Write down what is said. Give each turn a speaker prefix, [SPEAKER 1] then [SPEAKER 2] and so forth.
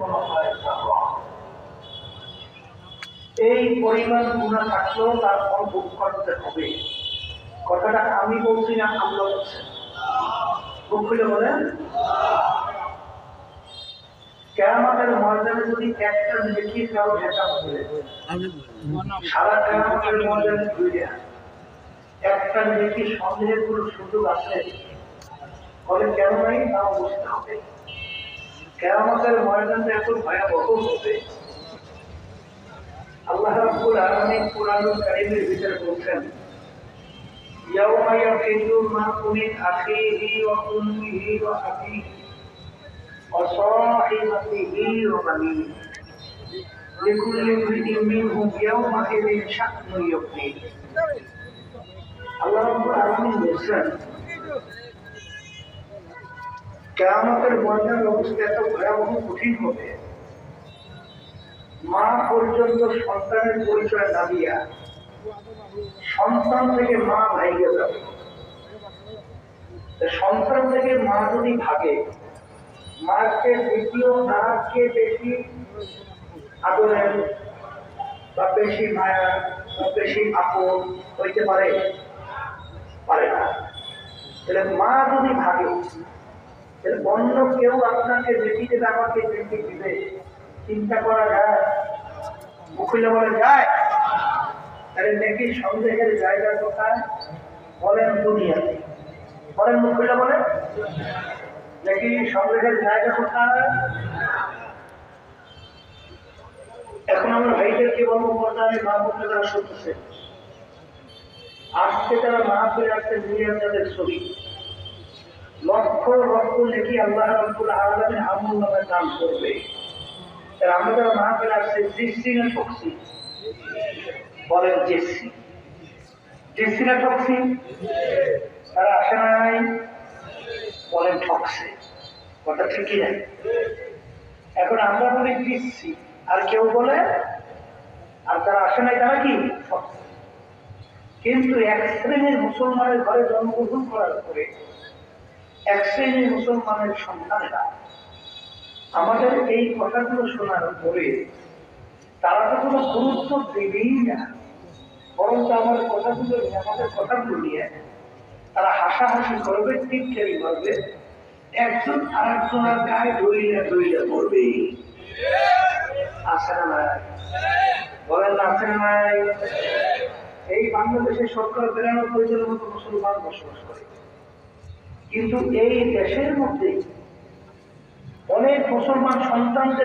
[SPEAKER 1] বলা হয় এই পরিমাণ গুণা থাকলেও তার ফল ভোগ করতে হবে। কথাটা আমি বলছি না, আল্লাহ বলছেন। ভোগ খুলে বলেন, কিয়ামতের ময়দানে যদি একটা নেকি কারো ঢাকা হয়ে সারা কিয়ামতের ময়দানে ঘুরে একটা নেকি সন্দেহের কোনো সুযোগ আছে? বলে কেন নাই? তাও বুঝতে হবে। কিয়ামতের ময়দানটা এত ভয়াবহ হবে। আল্লাহ রাব্বুল আলামিন কুরআনুল কারীমের ভিতরে বলছেন, ইয়াউমা ইয়াফিরুল মার'উ মিন আখিহি ওয়া উম্মিহি ওয়া আবিহি ওয়া সাহিবাতিহি ওয়া বানিহি লিকুল্লি ইমরিইন মিনহুম ইয়াওমাইযিন শা'নুন ইউগনিহি। আল্লাহ রাব্বুল আলামিন বলছেন, কিয়ামতের ময়দানের অবস্থা এত ভয়াবহ কঠিন হবে, মা পর্যন্ত সন্তানের পরিচয় না দিয়া সন্তান থেকে মা ভাইগে যাবে। সন্তান থেকে মা যদি ভাগে, মাকে দ্বিতীয় নারকে বেশি আদরের বা বেশি মায়া বা বেশি আপন হইতে পারে? পারে না। তাহলে মা যদি ভাগে, তাহলে অন্য কেউ আপনাকে বেশি দেবে, আমাকে বেশি দিবে, চিন্তা করা যায়? মুখিলে বলে যায়? তাহলে নাকি সন্দেহের জায়গা কোথায়? বলেন দুনিয়াতে। বলেন মুখিলে বলে নাকি সন্দেহের জায়গা কোথায়? এখন আমার ভাইদেরকে বলবো, পর্দায় মা বোনরা যারা শুনতেছে, আজকে তারা মাহফিলে আসছে নিয়ে তাদের ছবি, লক্ষ লক্ষ নাকি আল্লাহ রাব্বুল আলামিন আমল নামে দান করবে। আমরা যারা মাহফিলে আসছে জিসি না ঠকছি? বলেন জেসি। জেসি না ঠকছি? তারা আসে নাই? বলেন ঠকছে। কথা ঠিকই নাই? এখন আমরা বলি জিসি, আর কেউ বলে, আর যারা আসে নাই তারা কি ঠকছে। কিন্তু এক শ্রেণীর মুসলমানের ঘরে জন্মগ্রহণ করার পরে এক শ্রেণীর মুসলমানের সন্তানেরা আমাদের এই কথাগুলো শোনার পরে তারা তো কোনো গুরুত্ব দেবেই না, বরং আমাদের কথাগুলো নিয়ে তারা হাসাহাসি করবে, টিটকারি করবে, একজন আরেকজনের গায়ে ধরিয়া ধরিয়া করবে। আছে না নাই? বলেন না আছে না নাই? এই বাংলাদেশের 90-92% মতো মুসলমান বসবাস করে, কিন্তু এই দেশের মধ্যে অনেক মুসলমান সন্তানদের